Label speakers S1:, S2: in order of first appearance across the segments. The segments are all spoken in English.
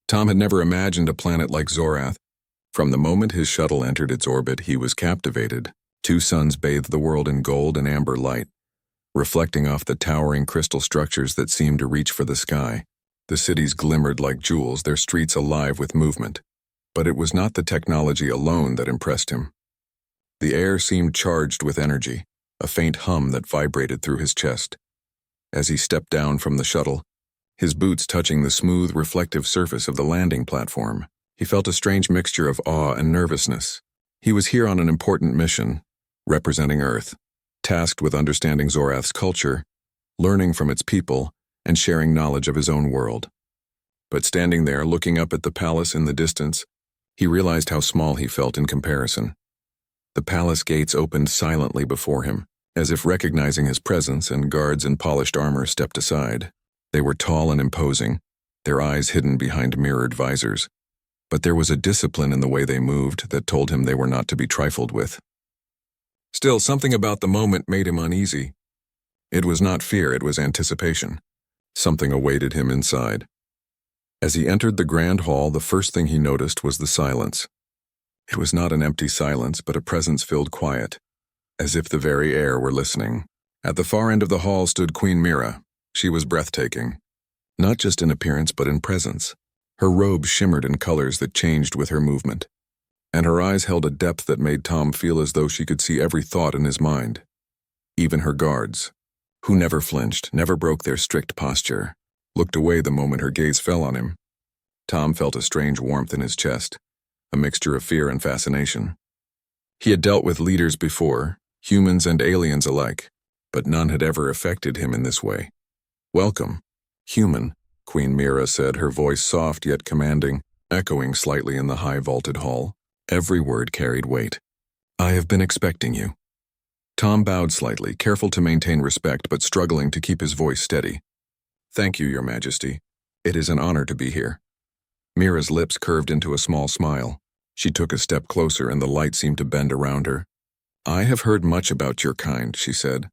S1: Tom had never imagined a planet like Zorath. From the moment his shuttle entered its orbit, he was captivated. 2 suns bathed the world in gold and amber light, reflecting off the towering crystal structures that seemed to reach for the sky. The cities glimmered like jewels, their streets alive with movement. But it was not the technology alone that impressed him. The air seemed charged with energy, a faint hum that vibrated through his chest. As he stepped down from the shuttle, his boots touching the smooth, reflective surface of the landing platform, he felt a strange mixture of awe and nervousness. He was here on an important mission, representing Earth, tasked with understanding Zorath's culture, learning from its people, and sharing knowledge of his own world. But standing there, looking up at the palace in the distance, he realized how small he felt in comparison. The palace gates opened silently before him, as if recognizing his presence, and guards in polished armor stepped aside. They were tall and imposing, their eyes hidden behind mirrored visors. But there was a discipline in the way they moved that told him they were not to be trifled with. Still, something about the moment made him uneasy. It was not fear, it was anticipation. Something awaited him inside. As he entered the grand hall, the first thing he noticed was the silence. It was not an empty silence, but a presence-filled quiet, as if the very air were listening. At the far end of the hall stood Queen Mira. She was breathtaking, not just in appearance but in presence. Her robe shimmered in colors that changed with her movement, and her eyes held a depth that made Tom feel as though she could see every thought in his mind. Even her guards, who never flinched, never broke their strict posture, looked away the moment her gaze fell on him. Tom felt a strange warmth in his chest, a mixture of fear and fascination. He had dealt with leaders before, humans and aliens alike, but none had ever affected him in this way. "Welcome, human," Queen Mira said, her voice soft yet commanding, echoing slightly in the high-vaulted hall. Every word carried weight. "I have been expecting you." Tom bowed slightly, careful to maintain respect but struggling to keep his voice steady. "Thank you, Your Majesty. It is an honor to be here." Mira's lips curved into a small smile. She took a step closer and the light seemed to bend around her. "I have heard much about your kind," she said.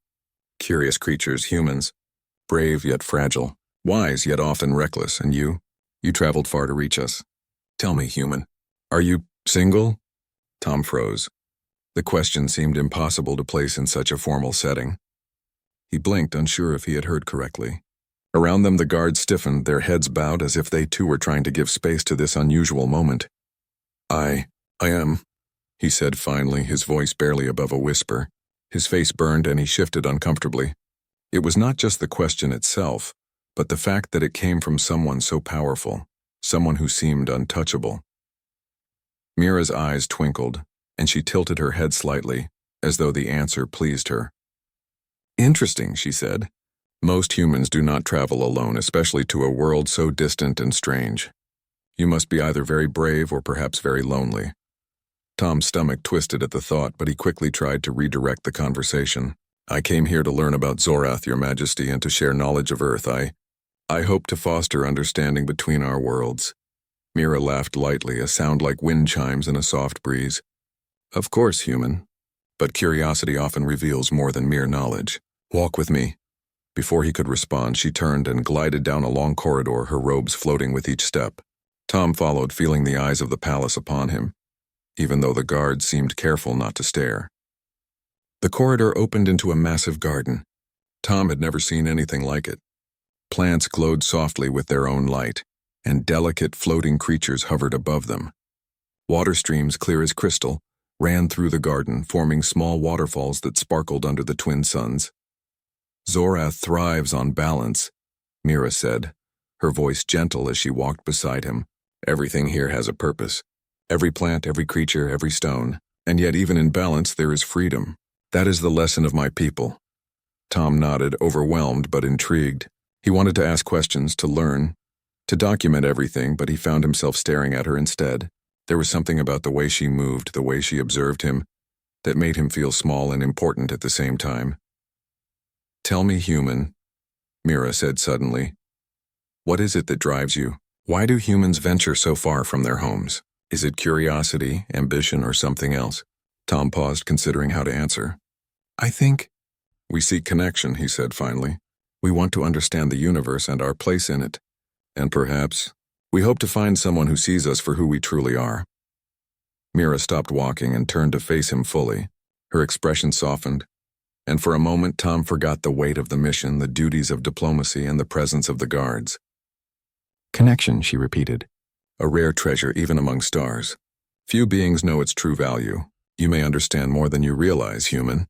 S1: "Curious creatures, humans. Brave yet fragile, wise yet often reckless, and you traveled far to reach us. Tell me, human, are you single?" Tom froze. The question seemed impossible to place in such a formal setting. He blinked, unsure if he had heard correctly. Around them the guards stiffened, their heads bowed as if they too were trying to give space to this unusual moment. I am," he said finally, his voice barely above a whisper. His face burned and he shifted uncomfortably. It was not just the question itself, but the fact that it came from someone so powerful, someone who seemed untouchable. Mira's eyes twinkled, and she tilted her head slightly, as though the answer pleased her. "Interesting," she said. "Most humans do not travel alone, especially to a world so distant and strange. You must be either very brave or perhaps very lonely." Tom's stomach twisted at the thought, but he quickly tried to redirect the conversation. "I came here to learn about Zorath, Your Majesty, and to share knowledge of Earth. I hope to foster understanding between our worlds." Mira laughed lightly, a sound like wind chimes in a soft breeze. "Of course, human. But curiosity often reveals more than mere knowledge. Walk with me." Before he could respond, she turned and glided down a long corridor, her robes floating with each step. Tom followed, feeling the eyes of the palace upon him, even though the guards seemed careful not to stare. The corridor opened into a massive garden. Tom had never seen anything like it. Plants glowed softly with their own light, and delicate floating creatures hovered above them. Water streams, clear as crystal, ran through the garden, forming small waterfalls that sparkled under the twin suns. "Zorath thrives on balance," Mira said, her voice gentle as she walked beside him. "Everything here has a purpose. Every plant, every creature, every stone. And yet even in balance there is freedom. That is the lesson of my people." Tom nodded, overwhelmed but intrigued. He wanted to ask questions, to learn, to document everything, but he found himself staring at her instead. There was something about the way she moved, the way she observed him, that made him feel small and important at the same time. "Tell me, human," Mira said suddenly. "What is it that drives you? Why do humans venture so far from their homes? Is it curiosity, ambition, or something else?" Tom paused, considering how to answer. "I think we seek connection," he said finally. "We want to understand the universe and our place in it. And perhaps We hope to find someone who sees us for who we truly are. Mira stopped walking and turned to face him fully. Her expression softened, and for a moment Tom forgot the weight of the mission, the duties of diplomacy, and the presence of the guards. Connection, she repeated. A rare treasure even among stars. Few beings know its true value. You may understand more than you realize, human.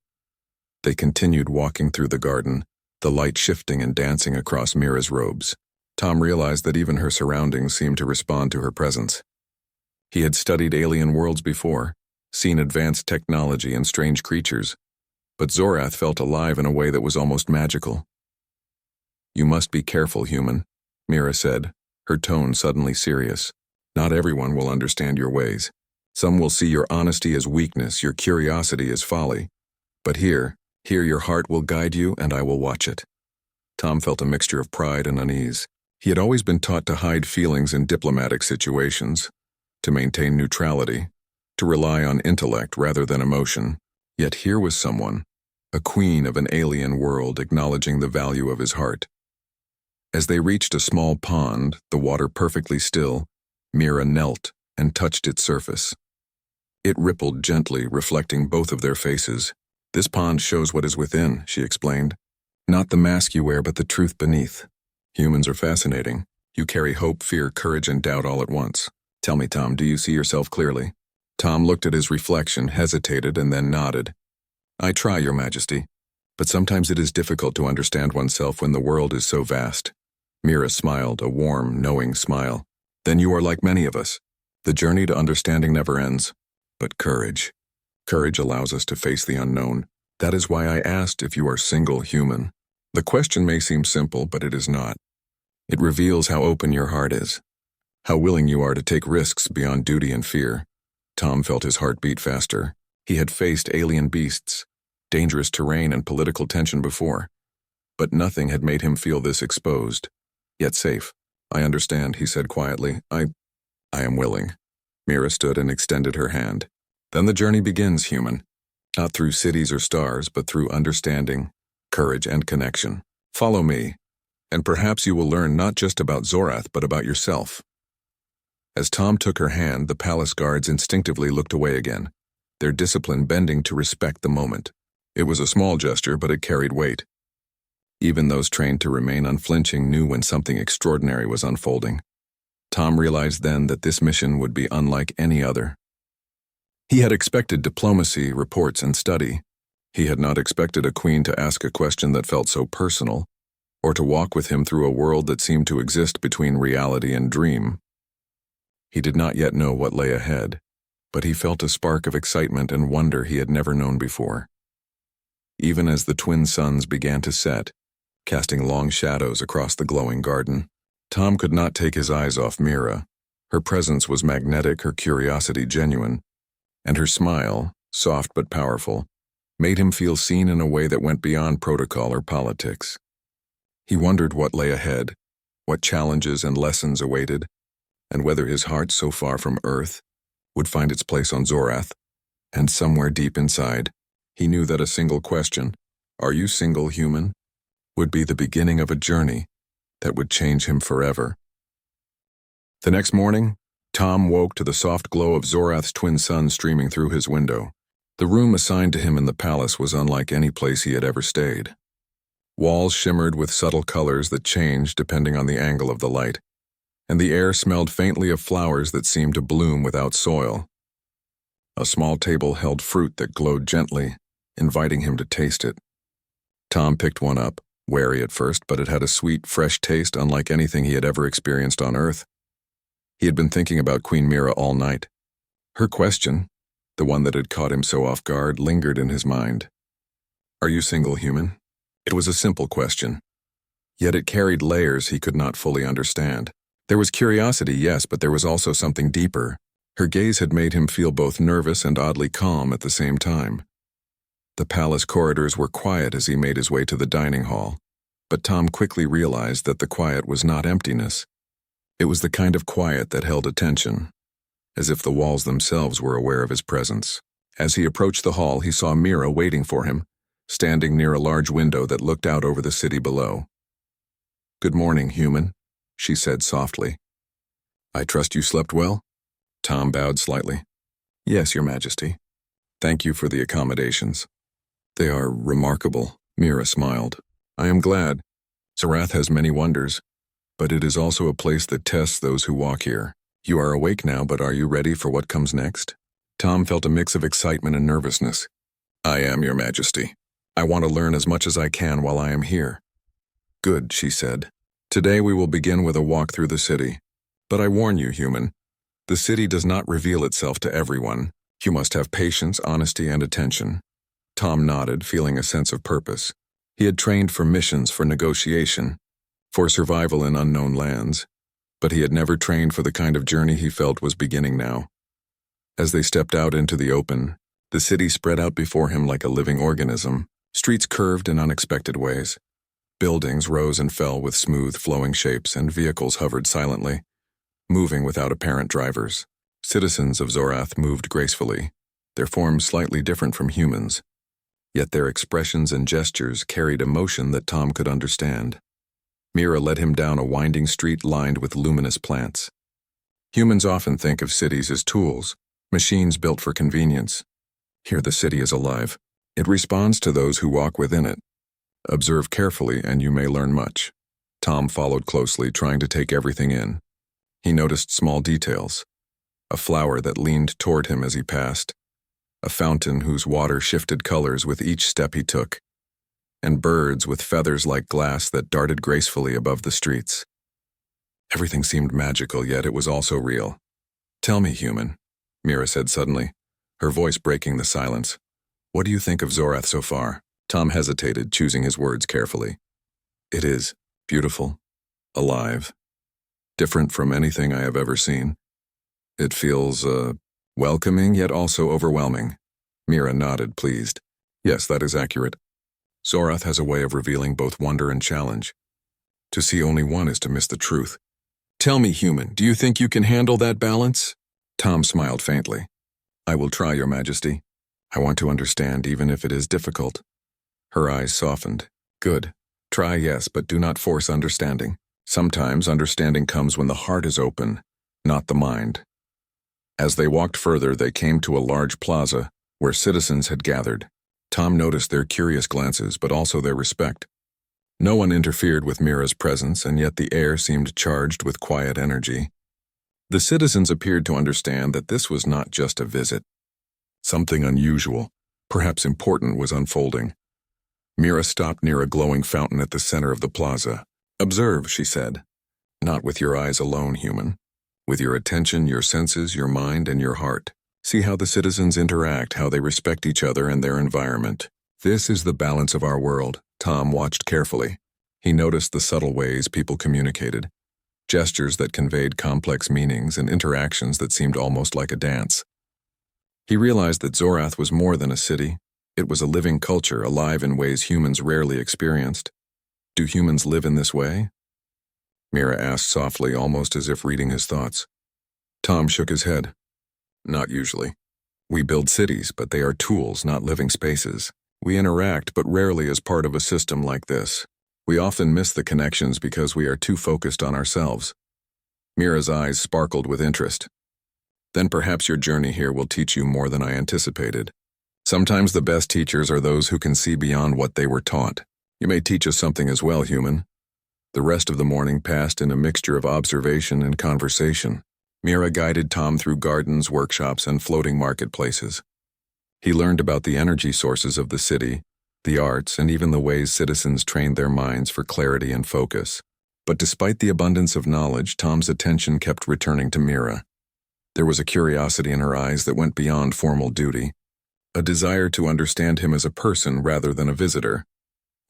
S1: They continued walking through the garden, the light shifting and dancing across Mira's robes. Tom realized that even her surroundings seemed to respond to her presence. He had studied alien worlds before, seen advanced technology and strange creatures, but Zorath felt alive in a way that was almost magical. You must be careful, human, Mira said, her tone suddenly serious. Not everyone will understand your ways. Some will see your honesty as weakness, your curiosity as folly. But here your heart will guide you and I will watch it. Tom felt a mixture of pride and unease. He had always been taught to hide feelings in diplomatic situations, to maintain neutrality, to rely on intellect rather than emotion. Yet here was someone, a queen of an alien world, acknowledging the value of his heart. As they reached a small pond, the water perfectly still, Mira knelt and touched its surface. It rippled gently, reflecting both of their faces. This pond shows what is within, she explained. Not the mask you wear, but the truth beneath. Humans are fascinating. You carry hope, fear, courage, and doubt all at once. Tell me, Tom, do you see yourself clearly? Tom looked at his reflection, hesitated, and then nodded. I try, Your Majesty, but sometimes it is difficult to understand oneself when the world is so vast. Mira smiled, a warm, knowing smile. Then you are like many of us. The journey to understanding never ends. But courage. Courage allows us to face the unknown. That is why I asked if you are single human. The question may seem simple, but it is not. It reveals how open your heart is, how willing you are to take risks beyond duty and fear. Tom felt his heart beat faster. He had faced alien beasts, dangerous terrain, and political tension before. But nothing had made him feel this exposed, yet safe. I understand, he said quietly. I am willing. Mira stood and extended her hand. Then the journey begins, human. Not through cities or stars, but through understanding, courage, and connection. Follow me, and perhaps you will learn not just about Zorath, but about yourself. As Tom took her hand, the palace guards instinctively looked away again, their discipline bending to respect the moment. It was a small gesture, but it carried weight. Even those trained to remain unflinching knew when something extraordinary was unfolding. Tom realized then that this mission would be unlike any other. He had expected diplomacy, reports, and study. He had not expected a queen to ask a question that felt so personal, or to walk with him through a world that seemed to exist between reality and dream. He did not yet know what lay ahead, but he felt a spark of excitement and wonder he had never known before. Even as the twin suns began to set, casting long shadows across the glowing garden, Tom could not take his eyes off Mira. Her presence was magnetic, her curiosity genuine, and her smile, soft but powerful, made him feel seen in a way that went beyond protocol or politics. He wondered what lay ahead, what challenges and lessons awaited, and whether his heart so far from Earth would find its place on Zorath. And somewhere deep inside, he knew that a single question, "Are you single, human?" would be the beginning of a journey that would change him forever. The next morning, Tom woke to the soft glow of Zorath's twin suns streaming through his window. The room assigned to him in the palace was unlike any place he had ever stayed. Walls shimmered with subtle colors that changed depending on the angle of the light, and the air smelled faintly of flowers that seemed to bloom without soil. A small table held fruit that glowed gently, inviting him to taste it. Tom picked one up, wary at first, but it had a sweet, fresh taste unlike anything he had ever experienced on Earth. He had been thinking about Queen Mira all night. Her question, the one that had caught him so off guard, lingered in his mind. "Are you single, human?" It was a simple question, yet it carried layers he could not fully understand. There was curiosity, yes, but there was also something deeper. Her gaze had made him feel both nervous and oddly calm at the same time. The palace corridors were quiet as he made his way to the dining hall, but Tom quickly realized that the quiet was not emptiness. It was the kind of quiet that held attention, as if the walls themselves were aware of his presence. As he approached the hall, he saw Mira waiting for him, standing near a large window that looked out over the city below. "Good morning, human," she said softly. I trust you slept well? Tom bowed slightly. Yes, Your Majesty. Thank you for the accommodations. They are remarkable, Mira smiled. I am glad. Zorath has many wonders, but it is also a place that tests those who walk here. You are awake now, but are you ready for what comes next? Tom felt a mix of excitement and nervousness. I am, Your Majesty. I want to learn as much as I can while I am here. Good, she said. Today we will begin with a walk through the city. But I warn you, human, the city does not reveal itself to everyone. You must have patience, honesty, and attention. Tom nodded, feeling a sense of purpose. He had trained for missions, for negotiation, for survival in unknown lands, but he had never trained for the kind of journey he felt was beginning now. As they stepped out into the open, the city spread out before him like a living organism. Streets curved in unexpected ways. Buildings rose and fell with smooth, flowing shapes, and vehicles hovered silently, moving without apparent drivers. Citizens of Zorath moved gracefully, their forms slightly different from humans, yet their expressions and gestures carried emotion that Tom could understand. Mira led him down a winding street lined with luminous plants. Humans often think of cities as tools, machines built for convenience. Here the city is alive. It responds to those who walk within it. Observe carefully and you may learn much. Tom followed closely, trying to take everything in. He noticed small details. A flower that leaned toward him as he passed, a fountain whose water shifted colors with each step he took, and birds with feathers like glass that darted gracefully above the streets. Everything seemed magical, yet it was also real. Tell me, human, Mira said suddenly, her voice breaking the silence. What do you think of Zorath so far? Tom hesitated, choosing his words carefully. It is beautiful, alive, different from anything I have ever seen. It feels, welcoming yet also overwhelming. Mira nodded, pleased. Yes, that is accurate. Zorath has a way of revealing both wonder and challenge. To see only one is to miss the truth. Tell me, human, do you think you can handle that balance? Tom smiled faintly. I will try, Your Majesty. I want to understand, even if it is difficult. Her eyes softened. Good. Try, yes, but do not force understanding. Sometimes understanding comes when the heart is open, not the mind. As they walked further, they came to a large plaza where citizens had gathered. Tom noticed their curious glances, but also their respect. No one interfered with Mira's presence, and yet the air seemed charged with quiet energy. The citizens appeared to understand that this was not just a visit. Something unusual, perhaps important, was unfolding. Mira stopped near a glowing fountain at the center of the plaza. Observe, she said. Not with your eyes alone, human. With your attention, your senses, your mind, and your heart. See how the citizens interact, how they respect each other and their environment. This is the balance of our world. Tom watched carefully. He noticed the subtle ways people communicated, gestures that conveyed complex meanings and interactions that seemed almost like a dance. He realized that Zorath was more than a city. It was a living culture, alive in ways humans rarely experienced. Do humans live in this way? Mira asked softly, almost as if reading his thoughts. Tom shook his head. Not usually. We build cities, but they are tools, not living spaces. We interact, but rarely as part of a system like this. We often miss the connections because we are too focused on ourselves. Mira's eyes sparkled with interest. Then perhaps your journey here will teach you more than I anticipated. Sometimes the best teachers are those who can see beyond what they were taught. You may teach us something as well, human. The rest of the morning passed in a mixture of observation and conversation. Mira guided Tom through gardens, workshops, and floating marketplaces. He learned about the energy sources of the city, the arts, and even the ways citizens trained their minds for clarity and focus. But despite the abundance of knowledge, Tom's attention kept returning to Mira. There was a curiosity in her eyes that went beyond formal duty, a desire to understand him as a person rather than a visitor.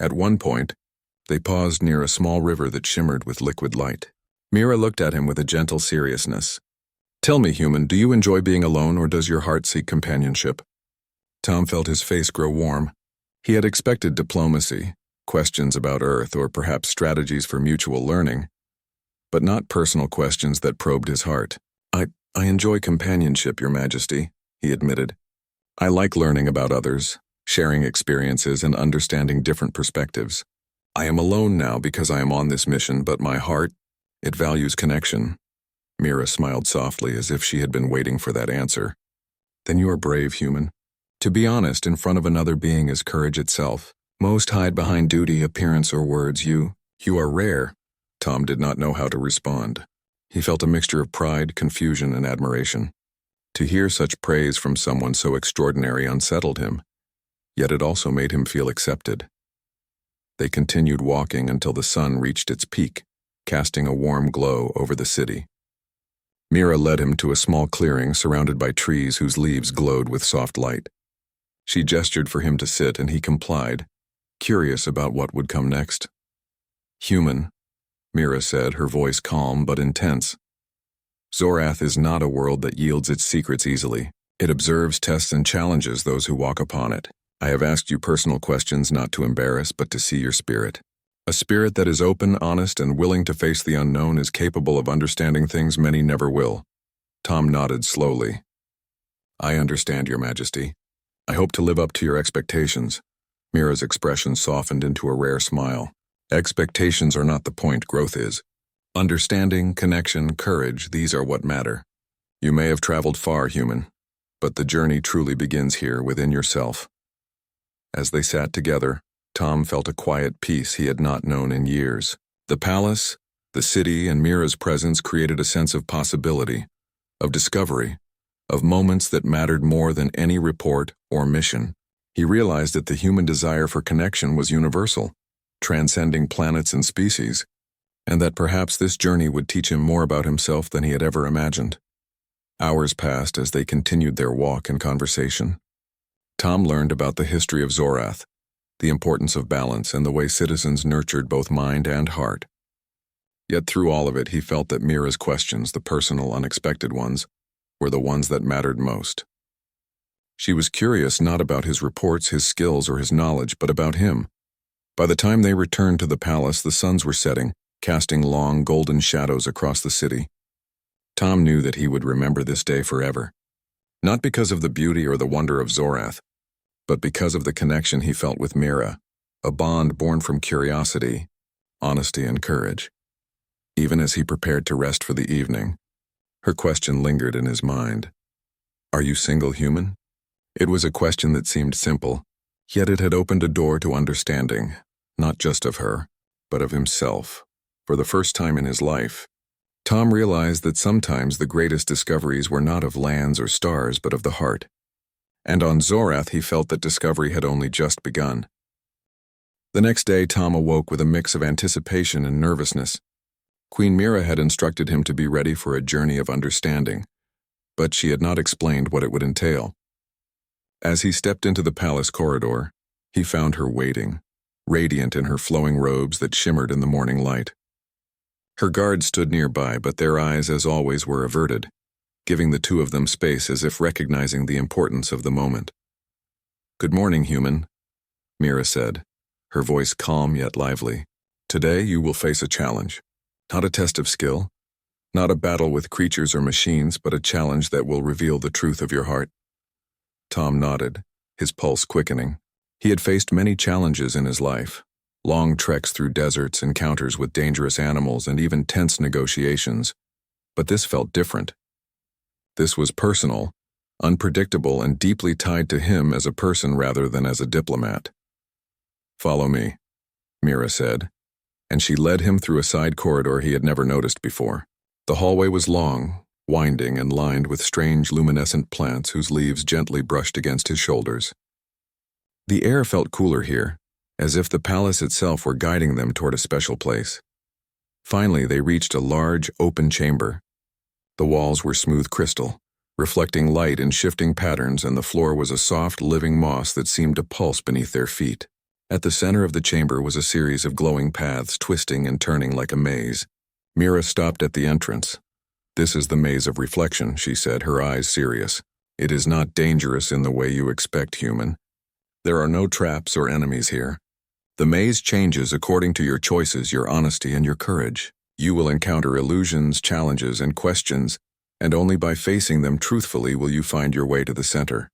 S1: At one point, they paused near a small river that shimmered with liquid light. Mira looked at him with a gentle seriousness. Tell me, human, do you enjoy being alone or does your heart seek companionship? Tom felt his face grow warm. He had expected diplomacy, questions about Earth, or perhaps strategies for mutual learning, but not personal questions that probed his heart. I enjoy companionship, Your Majesty, he admitted. I like learning about others, sharing experiences, and understanding different perspectives. I am alone now because I am on this mission, but my heart, it values connection. Mira smiled softly as if she had been waiting for that answer. Then you are brave, human. To be honest, in front of another being is courage itself. Most hide behind duty, appearance, or words. You are rare. Tom did not know how to respond. He felt a mixture of pride, confusion, and admiration. To hear such praise from someone so extraordinary unsettled him, yet it also made him feel accepted. They continued walking until the sun reached its peak, casting a warm glow over the city. Mira led him to a small clearing surrounded by trees whose leaves glowed with soft light. She gestured for him to sit, and he complied, curious about what would come next. Human, Mira said, her voice calm but intense. Zorath is not a world that yields its secrets easily. It observes, tests, and challenges those who walk upon it. I have asked you personal questions not to embarrass, but to see your spirit. A spirit that is open, honest, and willing to face the unknown is capable of understanding things many never will. Tom nodded slowly. I understand, Your Majesty. I hope to live up to your expectations. Mira's expression softened into a rare smile. Expectations are not the point, growth is. Understanding, connection, courage, these are what matter. You may have traveled far, human, but the journey truly begins here within yourself. As they sat together, Tom felt a quiet peace he had not known in years. The palace, the city, and Mira's presence created a sense of possibility, of discovery, of moments that mattered more than any report or mission. He realized that the human desire for connection was universal, transcending planets and species, and that perhaps this journey would teach him more about himself than he had ever imagined. Hours passed as they continued their walk and conversation. Tom learned about the history of Zorath, the importance of balance, and the way citizens nurtured both mind and heart. Yet through all of it, he felt that Mira's questions, the personal, unexpected ones, were the ones that mattered most. She was curious not about his reports, his skills, or his knowledge, but about him. By the time they returned to the palace, the suns were setting, casting long, golden shadows across the city. Tom knew that he would remember this day forever, not because of the beauty or the wonder of Zorath, but because of the connection he felt with Mira, a bond born from curiosity, honesty, and courage. Even as he prepared to rest for the evening, her question lingered in his mind. Are you single, human? It was a question that seemed simple, yet it had opened a door to understanding, not just of her, but of himself. For the first time in his life, Tom realized that sometimes the greatest discoveries were not of lands or stars, but of the heart. And on Zorath, he felt that discovery had only just begun. The next day, Tom awoke with a mix of anticipation and nervousness. Queen Mira had instructed him to be ready for a journey of understanding, but she had not explained what it would entail. As he stepped into the palace corridor, he found her waiting, radiant in her flowing robes that shimmered in the morning light. Her guards stood nearby, but their eyes, as always, were averted, giving the two of them space as if recognizing the importance of the moment. Good morning, human, Mira said, her voice calm yet lively. Today you will face a challenge. Not a test of skill, not a battle with creatures or machines, but a challenge that will reveal the truth of your heart. Tom nodded, his pulse quickening. He had faced many challenges in his life. Long treks through deserts, encounters with dangerous animals, and even tense negotiations. But this felt different. This was personal, unpredictable, and deeply tied to him as a person rather than as a diplomat. Follow me, Mira said, and she led him through a side corridor he had never noticed before. The hallway was long, winding, and lined with strange luminescent plants whose leaves gently brushed against his shoulders. The air felt cooler here, as if the palace itself were guiding them toward a special place. Finally, they reached a large, open chamber. The walls were smooth crystal, reflecting light in shifting patterns, and the floor was a soft, living moss that seemed to pulse beneath their feet. At the center of the chamber was a series of glowing paths twisting and turning like a maze. Mira stopped at the entrance. This is the maze of reflection, she said, her eyes serious. It is not dangerous in the way you expect, human. There are no traps or enemies here. The maze changes according to your choices, your honesty, and your courage. You will encounter illusions, challenges, and questions, and only by facing them truthfully will you find your way to the center.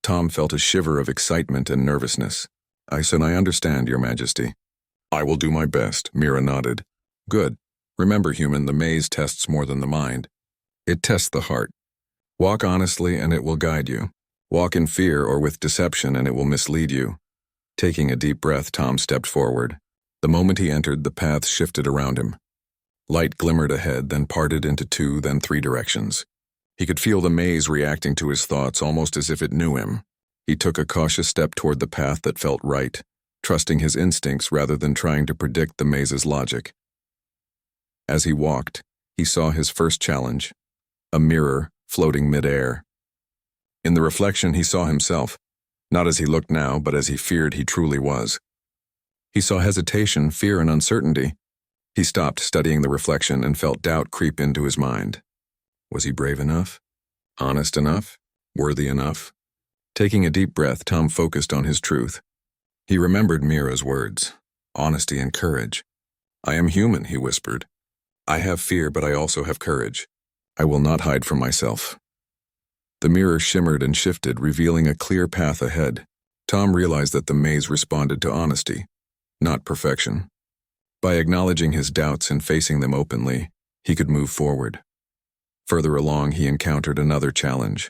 S1: Tom felt a shiver of excitement and nervousness. I said, I understand, Your Majesty. I will do my best, Mira nodded. Good. Remember, human, the maze tests more than the mind. It tests the heart. Walk honestly and it will guide you. Walk in fear or with deception and it will mislead you. Taking a deep breath, Tom stepped forward. The moment he entered, the path shifted around him. Light glimmered ahead, then parted into 2, then 3 directions. He could feel the maze reacting to his thoughts almost as if it knew him. He took a cautious step toward the path that felt right, trusting his instincts rather than trying to predict the maze's logic. As he walked, he saw his first challenge, a mirror floating mid-air. In the reflection, he saw himself, not as he looked now, but as he feared he truly was. He saw hesitation, fear, and uncertainty. He stopped studying the reflection and felt doubt creep into his mind. Was he brave enough? Honest enough? Worthy enough? Taking a deep breath, Tom focused on his truth. He remembered Mira's words, honesty and courage. "I am human," he whispered. "I have fear, but I also have courage. I will not hide from myself." The mirror shimmered and shifted, revealing a clear path ahead. Tom realized that the maze responded to honesty, not perfection. By acknowledging his doubts and facing them openly, he could move forward. Further along, he encountered another challenge.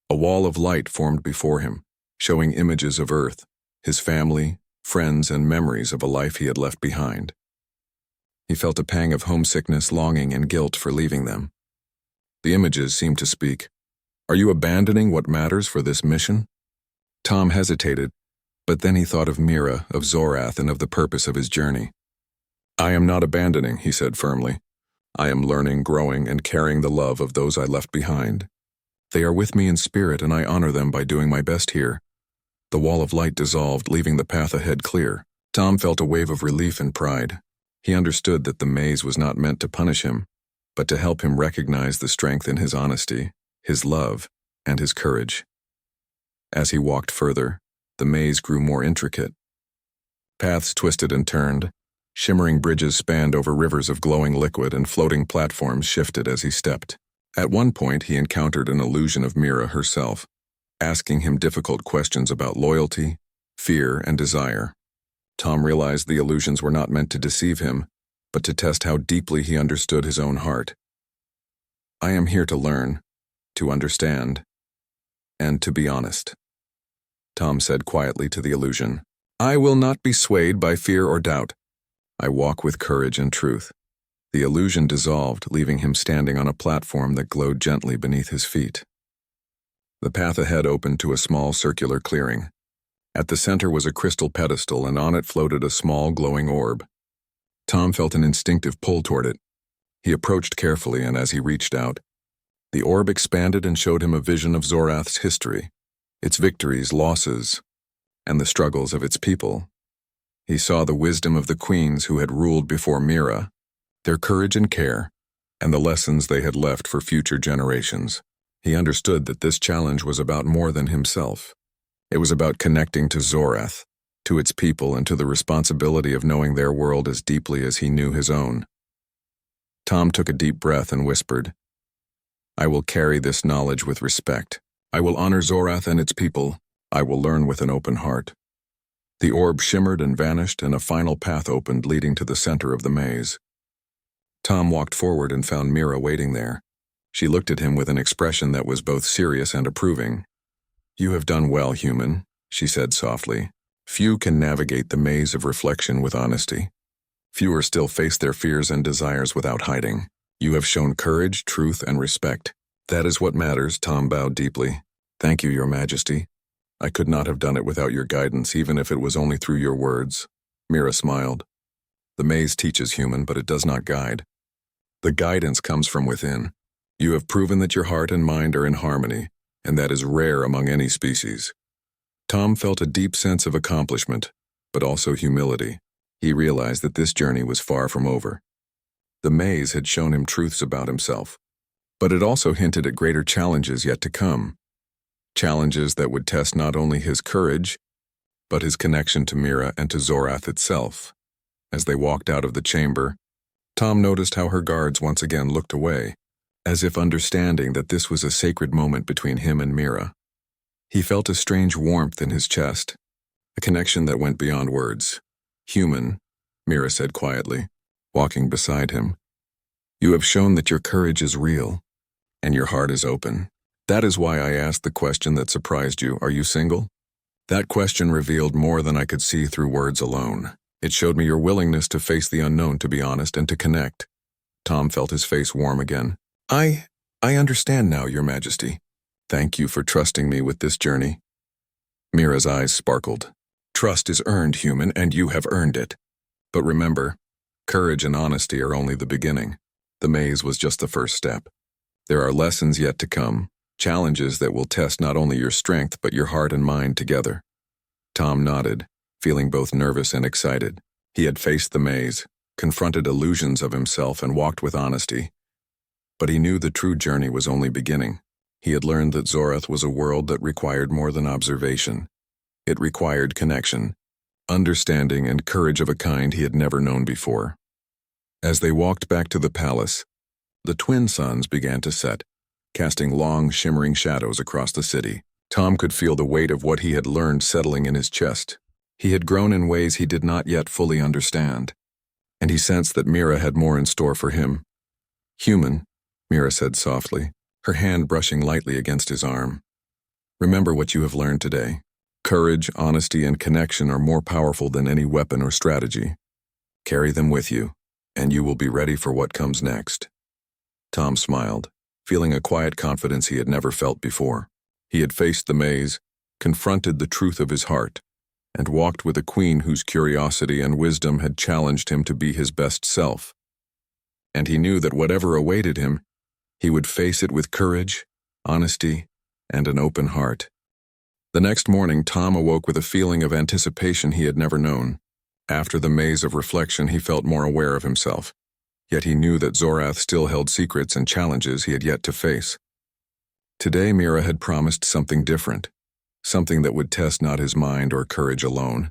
S1: A wall of light formed before him, showing images of Earth, his family, friends, and memories of a life he had left behind. He felt a pang of homesickness, longing, and guilt for leaving them. The images seemed to speak. "Are you abandoning what matters for this mission?" Tom hesitated, but then he thought of Mira, of Zorath, and of the purpose of his journey. "I am not abandoning," he said firmly. "I am learning, growing, and carrying the love of those I left behind. They are with me in spirit, and I honor them by doing my best here." The wall of light dissolved, leaving the path ahead clear. Tom felt a wave of relief and pride. He understood that the maze was not meant to punish him, but to help him recognize the strength in his honesty, his love, and his courage. As he walked further, the maze grew more intricate. Paths twisted and turned. Shimmering bridges spanned over rivers of glowing liquid, and floating platforms shifted as he stepped. At one point, he encountered an illusion of Mira herself, asking him difficult questions about loyalty, fear, and desire. Tom realized the illusions were not meant to deceive him, but to test how deeply he understood his own heart. "I am here to learn, to understand, and to be honest," Tom said quietly to the illusion. "I will not be swayed by fear or doubt. I walk with courage and truth." The illusion dissolved, leaving him standing on a platform that glowed gently beneath his feet. The path ahead opened to a small circular clearing. At the center was a crystal pedestal, and on it floated a small glowing orb. Tom felt an instinctive pull toward it. He approached carefully, and as he reached out, the orb expanded and showed him a vision of Zorath's history, its victories, losses, and the struggles of its people. He saw the wisdom of the queens who had ruled before Mira, their courage and care, and the lessons they had left for future generations. He understood that this challenge was about more than himself. It was about connecting to Zorath, to its people, and to the responsibility of knowing their world as deeply as he knew his own. Tom took a deep breath and whispered, "I will carry this knowledge with respect. I will honor Zorath and its people. I will learn with an open heart." The orb shimmered and vanished, and a final path opened, leading to the center of the maze. Tom walked forward and found Mira waiting there. She looked at him with an expression that was both serious and approving. "You have done well, human," she said softly. "Few can navigate the maze of reflection with honesty. Fewer still face their fears and desires without hiding. You have shown courage, truth, and respect. That is what matters." Tom bowed deeply. "Thank you, Your Majesty. I could not have done it without your guidance, even if it was only through your words." Mira smiled. "The maze teaches, human, but it does not guide. The guidance comes from within. You have proven that your heart and mind are in harmony, and that is rare among any species." Tom felt a deep sense of accomplishment, but also humility. He realized that this journey was far from over. The maze had shown him truths about himself, but it also hinted at greater challenges yet to come. Challenges that would test not only his courage, but his connection to Mira and to Zorath itself. As they walked out of the chamber, Tom noticed how her guards once again looked away, as if understanding that this was a sacred moment between him and Mira. He felt a strange warmth in his chest, a connection that went beyond words. "Human," Mira said quietly, walking beside him. You have shown that your courage is real, and your heart is open. That is why I asked the question that surprised you, are you single? That question revealed more than I could see through words alone. It showed me your willingness to face the unknown, to be honest, and to connect. Tom felt his face warm again. I understand now, Your Majesty. Thank you for trusting me with this journey. Mira's eyes sparkled. Trust is earned, human, and you have earned it. But remember, courage and honesty are only the beginning. The maze was just the first step. There are lessons yet to come, challenges that will test not only your strength but your heart and mind together. Tom nodded, feeling both nervous and excited. He had faced the maze, confronted illusions of himself, and walked with honesty. But he knew the true journey was only beginning. He had learned that Zorath was a world that required more than observation. It required connection, understanding, and courage of a kind he had never known before. As they walked back to the palace, the twin suns began to set, casting long, shimmering shadows across the city. Tom could feel the weight of what he had learned settling in his chest. He had grown in ways he did not yet fully understand, and he sensed that Mira had more in store for him. Human, Mira said softly, her hand brushing lightly against his arm. Remember what you have learned today. Courage, honesty, and connection are more powerful than any weapon or strategy. Carry them with you, and you will be ready for what comes next. Tom smiled, feeling a quiet confidence he had never felt before. He had faced the maze, confronted the truth of his heart, and walked with a queen whose curiosity and wisdom had challenged him to be his best self. And he knew that whatever awaited him, he would face it with courage, honesty, and an open heart. The next morning, Tom awoke with a feeling of anticipation he had never known. After the maze of reflection, he felt more aware of himself. Yet he knew that Zorath still held secrets and challenges he had yet to face. Today, Mira had promised something different, something that would test not his mind or courage alone,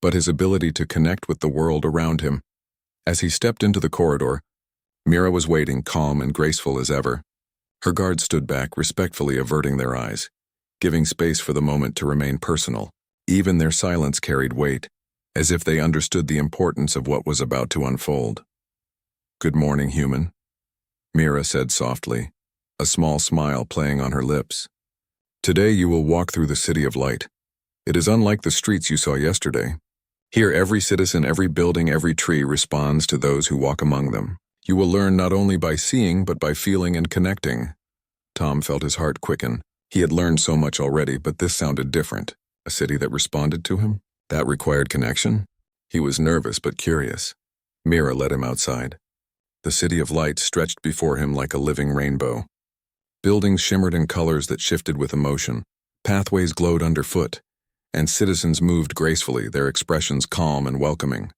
S1: but his ability to connect with the world around him. As he stepped into the corridor, Mira was waiting, calm and graceful as ever. Her guards stood back, respectfully averting their eyes, giving space for the moment to remain personal. Even their silence carried weight, as if they understood the importance of what was about to unfold. Good morning, human, Mira said softly, a small smile playing on her lips. Today you will walk through the City of Light. It is unlike the streets you saw yesterday. Here every citizen, every building, every tree responds to those who walk among them. You will learn not only by seeing but by feeling and connecting. Tom felt his heart quicken. He had learned so much already, but this sounded different. A city that responded to him? That required connection? He was nervous but curious. Mira led him outside. The City of Light stretched before him like a living rainbow. Buildings shimmered in colors that shifted with emotion. Pathways glowed underfoot, and citizens moved gracefully, their expressions calm and welcoming.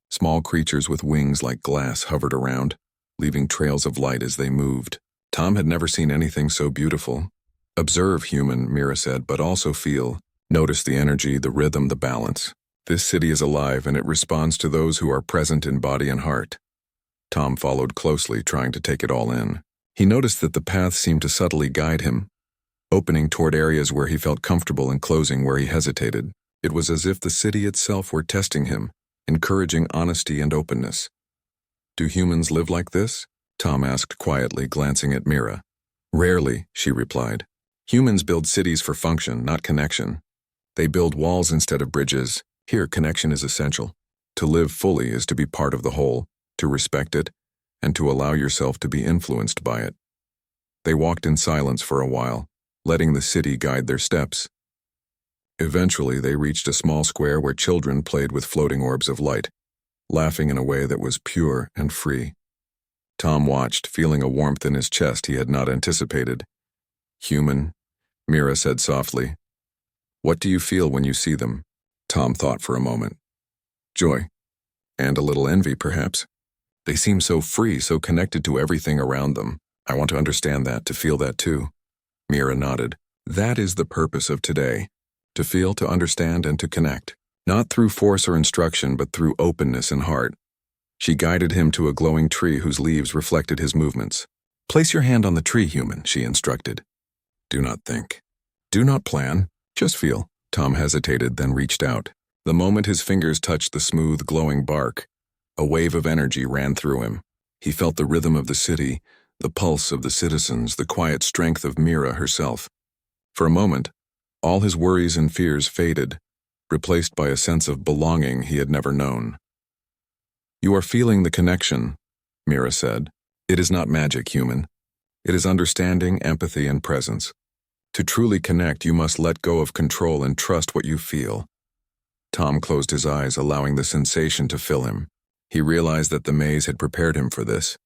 S1: Small creatures with wings like glass hovered around, leaving trails of light as they moved. Tom had never seen anything so beautiful. Observe, human, Mira said, but also feel. Notice the energy, the rhythm, the balance. This city is alive, and it responds to those who are present in body and heart. Tom followed closely, trying to take it all in. He noticed that the path seemed to subtly guide him, opening toward areas where he felt comfortable and closing where he hesitated. It was as if the city itself were testing him, encouraging honesty and openness. Do humans live like this? Tom asked quietly, glancing at Mira. Rarely, she replied. Humans build cities for function, not connection. They build walls instead of bridges. Here, connection is essential. To live fully is to be part of the whole, to respect it, and to allow yourself to be influenced by it. They walked in silence for a while, letting the city guide their steps. Eventually, they reached a small square where children played with floating orbs of light, laughing in a way that was pure and free. Tom watched, feeling a warmth in his chest he had not anticipated. Human, Mira said softly. What do you feel when you see them? Tom thought for a moment. Joy. And a little envy, perhaps. They seem so free, so connected to everything around them. I want to understand that, to feel that too. Mira nodded. That is the purpose of today. To feel, to understand, and to connect. Not through force or instruction, but through openness and heart. She guided him to a glowing tree whose leaves reflected his movements. Place your hand on the tree, human, she instructed. Do not think. Do not plan. Just feel. Tom hesitated, then reached out. The moment his fingers touched the smooth, glowing bark, a wave of energy ran through him. He felt the rhythm of the city, the pulse of the citizens, the quiet strength of Mira herself. For a moment, all his worries and fears faded, replaced by a sense of belonging he had never known. "You are feeling the connection," Mira said. "It is not magic, human. It is understanding, empathy, and presence. To truly connect, you must let go of control and trust what you feel." Tom closed his eyes, allowing the sensation to fill him. He realized that the maze had prepared him for this.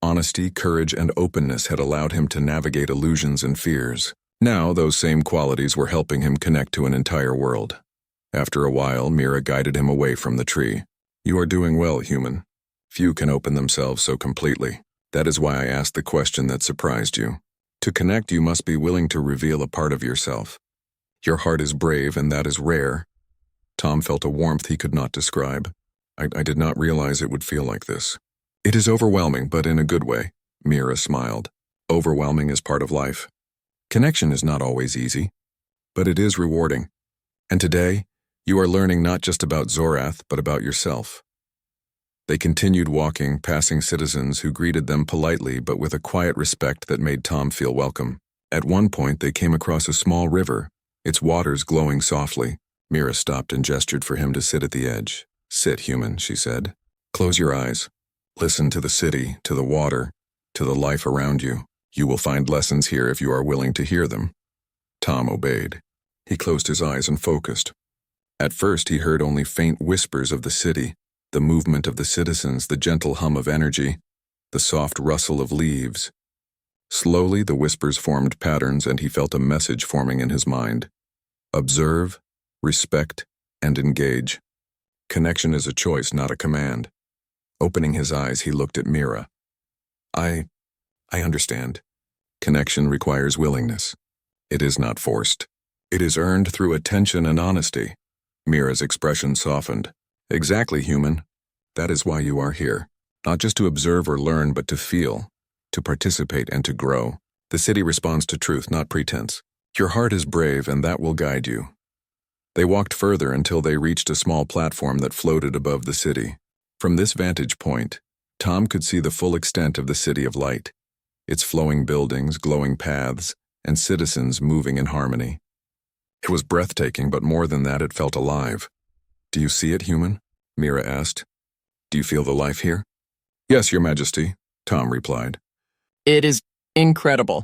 S1: Honesty, courage, and openness had allowed him to navigate illusions and fears. Now, those same qualities were helping him connect to an entire world. After a while, Mira guided him away from the tree. "You are doing well, human. Few can open themselves so completely. That is why I asked the question that surprised you. To connect, you must be willing to reveal a part of yourself. Your heart is brave, and that is rare." Tom felt a warmth he could not describe. I did not realize it would feel like this." "It is overwhelming, but in a good way," Mira smiled. "Overwhelming is part of life. Connection is not always easy, but it is rewarding. And today, you are learning not just about Zorath, but about yourself." They continued walking, passing citizens who greeted them politely but with a quiet respect that made Tom feel welcome. At one point, they came across a small river, its waters glowing softly. Mira stopped and gestured for him to sit at the edge. "Sit, human," she said. "Close your eyes. Listen to the city, to the water, to the life around you. You will find lessons here if you are willing to hear them." Tom obeyed. He closed his eyes and focused. At first, he heard only faint whispers of the city, the movement of the citizens, the gentle hum of energy, the soft rustle of leaves. Slowly, the whispers formed patterns, and he felt a message forming in his mind. Observe, respect, and engage. Connection is a choice, not a command. Opening his eyes, he looked at Mira. I understand. Connection requires willingness. It is not forced. It is earned through attention and honesty." Mira's expression softened. "Exactly, human. That is why you are here. Not just to observe or learn, but to feel, to participate, and to grow. The city responds to truth, not pretense. Your heart is brave, and that will guide you." They walked further until they reached a small platform that floated above the city. From this vantage point, Tom could see the full extent of the City of Light, its flowing buildings, glowing paths, and citizens moving in harmony. It was breathtaking, but more than that, it felt alive. "Do you see it, human?" Mira asked. "Do you feel the life here?" "Yes, Your Majesty," Tom replied.
S2: "It is incredible."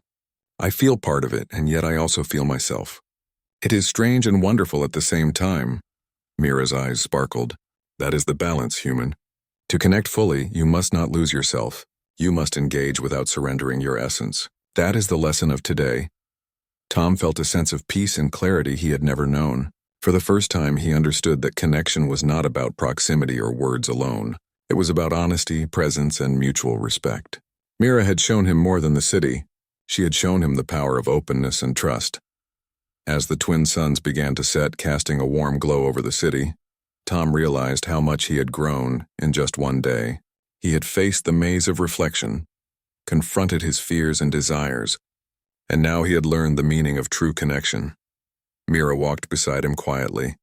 S1: "I feel part of it, and yet I also feel myself. It is strange and wonderful at the same time." Mira's eyes sparkled. "That is the balance, human. To connect fully, you must not lose yourself. You must engage without surrendering your essence. That is the lesson of today." Tom felt a sense of peace and clarity he had never known. For the first time, he understood that connection was not about proximity or words alone. It was about honesty, presence, and mutual respect. Mira had shown him more than the city. She had shown him the power of openness and trust. As the twin suns began to set, casting a warm glow over the city, Tom realized how much he had grown in just one day. He had faced the maze of reflection, confronted his fears and desires, and now he had learned the meaning of true connection. Mira walked beside him quietly,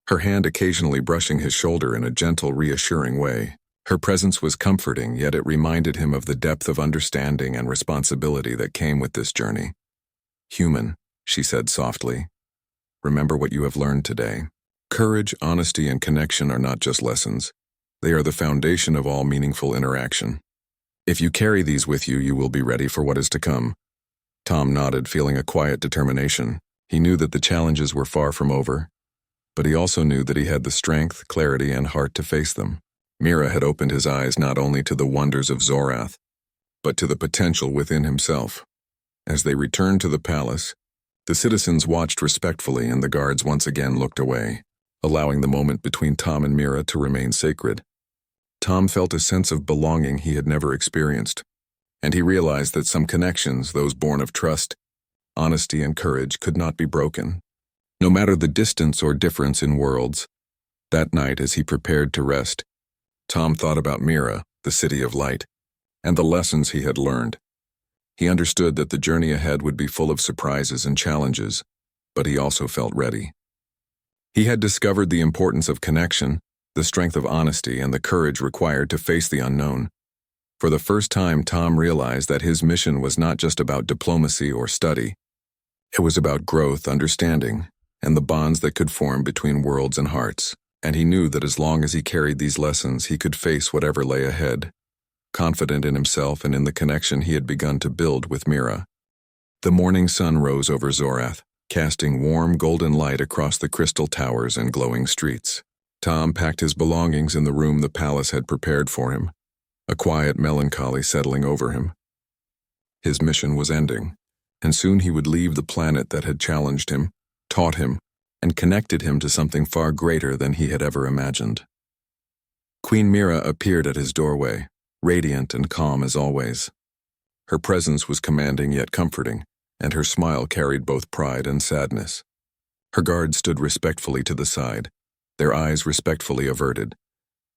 S1: her hand occasionally brushing his shoulder in a gentle, reassuring way. Her presence was comforting, yet it reminded him of the depth of understanding and responsibility that came with this journey. "Human," she said softly, "remember what you have learned today. Courage, honesty, and connection are not just lessons. They are the foundation of all meaningful interaction. If you carry these with you, you will be ready for what is to come." Tom nodded, feeling a quiet determination. He knew that the challenges were far from over, but he also knew that he had the strength, clarity, and heart to face them. Mira had opened his eyes not only to the wonders of Zorath, but to the potential within himself. As they returned to the palace, the citizens watched respectfully and the guards once again looked away, allowing the moment between Tom and Mira to remain sacred. Tom felt a sense of belonging he had never experienced, and he realized that some connections, those born of trust, honesty, and courage, could not be broken, no matter the distance or difference in worlds. That night, as he prepared to rest, Tom thought about Mira, the City of Light, and the lessons he had learned. He understood that the journey ahead would be full of surprises and challenges, but he also felt ready. He had discovered the importance of connection, the strength of honesty, and the courage required to face the unknown. For the first time, Tom realized that his mission was not just about diplomacy or study. It was about growth, understanding, and the bonds that could form between worlds and hearts. And he knew that as long as he carried these lessons, he could face whatever lay ahead, confident in himself and in the connection he had begun to build with Mira. The morning sun rose over Zorath, casting warm golden light across the crystal towers and glowing streets. Tom packed his belongings in the room the palace had prepared for him, a quiet melancholy settling over him. His mission was ending, and soon he would leave the planet that had challenged him, taught him, and connected him to something far greater than he had ever imagined. Queen Mira appeared at his doorway, radiant and calm as always. Her presence was commanding yet comforting, and her smile carried both pride and sadness. Her guards stood respectfully to the side, their eyes respectfully averted,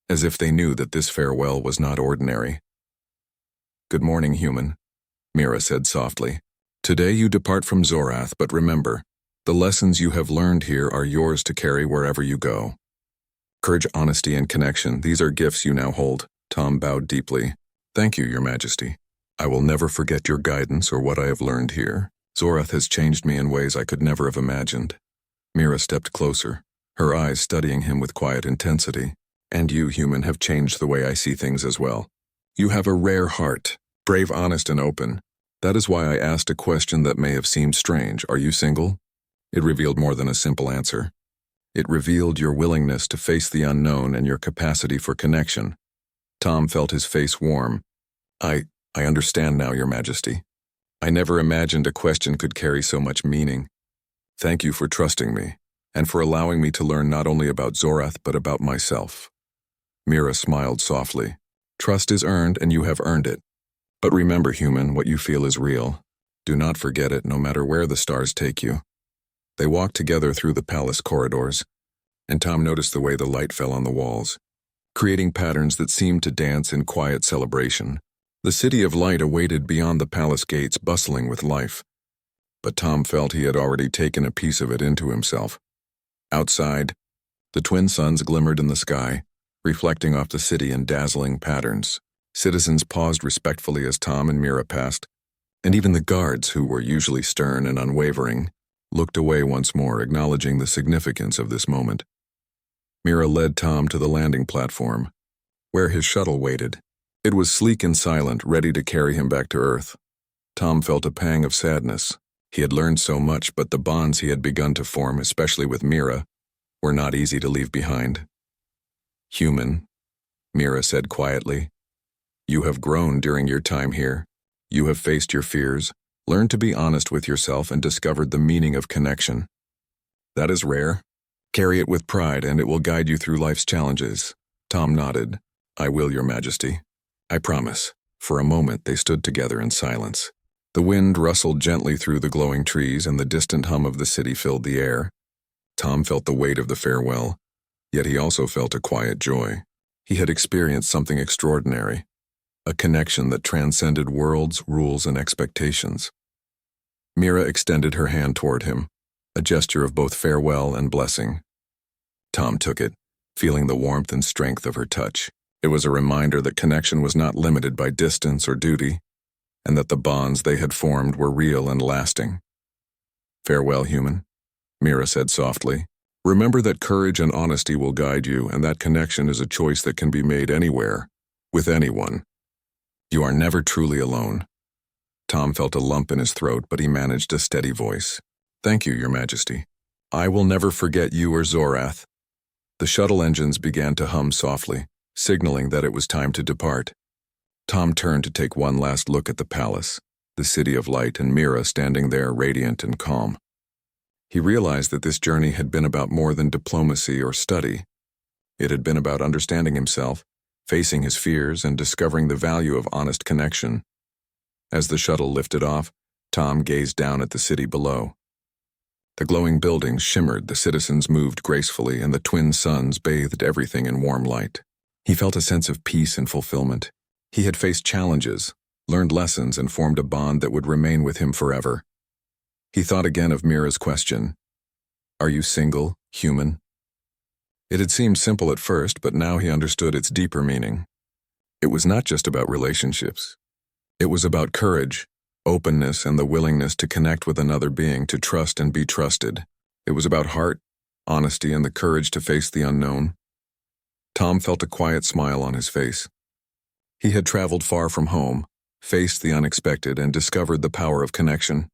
S1: as if they knew that this farewell was not ordinary. "Good morning, human," Mira said softly. "Today you depart from Zorath, but remember, the lessons you have learned here are yours to carry wherever you go. Courage, honesty, and connection, these are gifts you now hold." Tom bowed deeply. "Thank you, Your Majesty. I will never forget your guidance or what I have learned here. Zorath has changed me in ways I could never have imagined." Mira stepped closer, her eyes studying him with quiet intensity. "And you, human, have changed the way I see things as well. You have a rare heart, brave, honest, and open. That is why I asked a question that may have seemed strange. Are you single?" It revealed more than a simple answer. It revealed your willingness to face the unknown and your capacity for connection. Tom felt his face warm. I understand now, Your Majesty. I never imagined a question could carry so much meaning. Thank you for trusting me, and for allowing me to learn not only about Zorath but about myself." Mira smiled softly. "Trust is earned, and you have earned it. But remember, human, what you feel is real. Do not forget it, no matter where the stars take you." They walked together through the palace corridors, and Tom noticed the way the light fell on the walls, creating patterns that seemed to dance in quiet celebration. The city of light awaited beyond the palace gates, bustling with life. But Tom felt he had already taken a piece of it into himself. Outside, the twin suns glimmered in the sky, reflecting off the city in dazzling patterns. Citizens paused respectfully as Tom and Mira passed, and even the guards, who were usually stern and unwavering, looked away once more, acknowledging the significance of this moment. Mira led Tom to the landing platform, where his shuttle waited. It was sleek and silent, ready to carry him back to Earth. Tom felt a pang of sadness. He had learned so much, but the bonds he had begun to form, especially with Mira, were not easy to leave behind. "Human," Mira said quietly, "you have grown during your time here. You have faced your fears, learned to be honest with yourself, and discovered the meaning of connection. That is rare. Carry it with pride, and it will guide you through life's challenges." Tom nodded. "I will, Your Majesty. I promise." For a moment they stood together in silence. The wind rustled gently through the glowing trees, and the distant hum of the city filled the air. Tom felt the weight of the farewell, yet he also felt a quiet joy. He had experienced something extraordinary, a connection that transcended worlds, rules, and expectations. Mira extended her hand toward him, a gesture of both farewell and blessing. Tom took it, feeling the warmth and strength of her touch. It was a reminder that connection was not limited by distance or duty, and that the bonds they had formed were real and lasting. "Farewell, human," Mira said softly. "Remember that courage and honesty will guide you, and that connection is a choice that can be made anywhere, with anyone. You are never truly alone." Tom felt a lump in his throat, but he managed a steady voice. "Thank you, Your Majesty. I will never forget you or Zorath." The shuttle engines began to hum softly, signaling that it was time to depart. Tom turned to take one last look at the palace, the city of light, and Mira standing there radiant and calm. He realized that this journey had been about more than diplomacy or study. It had been about understanding himself, facing his fears, and discovering the value of honest connection. As the shuttle lifted off, Tom gazed down at the city below. The glowing buildings shimmered, the citizens moved gracefully, and the twin suns bathed everything in warm light. He felt a sense of peace and fulfillment. He had faced challenges, learned lessons, and formed a bond that would remain with him forever. He thought again of Mira's question, "Are you single, human?" It had seemed simple at first, but now he understood its deeper meaning. It was not just about relationships. It was about courage, openness, and the willingness to connect with another being, to trust and be trusted. It was about heart, honesty, and the courage to face the unknown. Tom felt a quiet smile on his face. He had traveled far from home, faced the unexpected, and discovered the power of connection.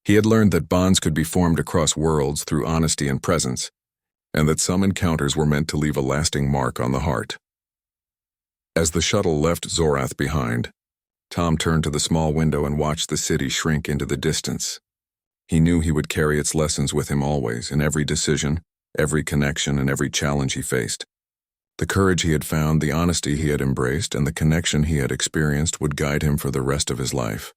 S1: He had learned that bonds could be formed across worlds through honesty and presence, and that some encounters were meant to leave a lasting mark on the heart. As the shuttle left Zorath behind, Tom turned to the small window and watched the city shrink into the distance. He knew he would carry its lessons with him always, in every decision, every connection, and every challenge he faced. The courage he had found, the honesty he had embraced, and the connection he had experienced would guide him for the rest of his life.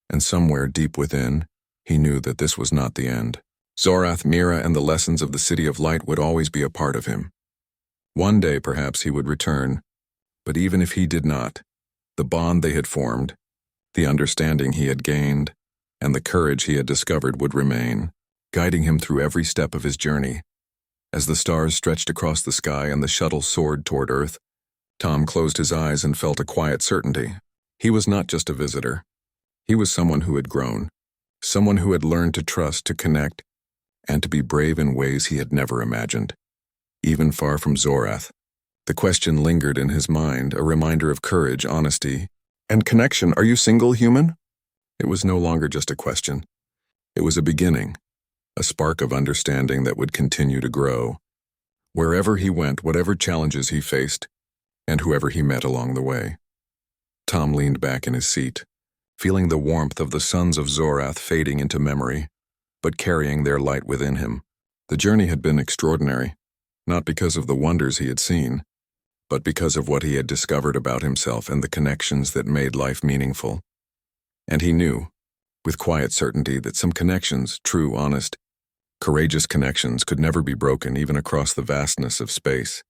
S1: And somewhere deep within, he knew that this was not the end. Zorath, Mira, and the lessons of the City of Light would always be a part of him. One day, perhaps, he would return, but even if he did not, the bond they had formed, the understanding he had gained, and the courage he had discovered would remain, guiding him through every step of his journey. As the stars stretched across the sky and the shuttle soared toward Earth, Tom closed his eyes and felt a quiet certainty. He was not just a visitor. He was someone who had grown, someone who had learned to trust, to connect, and to be brave in ways he had never imagined. Even far from Zorath, the question lingered in his mind, a reminder of courage, honesty, and connection. Are you single, human? It was no longer just a question. It was a beginning, a spark of understanding that would continue to grow. Wherever he went, whatever challenges he faced, and whoever he met along the way. Tom leaned back in his seat, feeling the warmth of the suns of Zorath fading into memory, but carrying their light within him. The journey had been extraordinary, not because of the wonders he had seen, but because of what he had discovered about himself and the connections that made life meaningful. And he knew, with quiet certainty, that some connections, true, honest, courageous connections, could never be broken even across the vastness of space.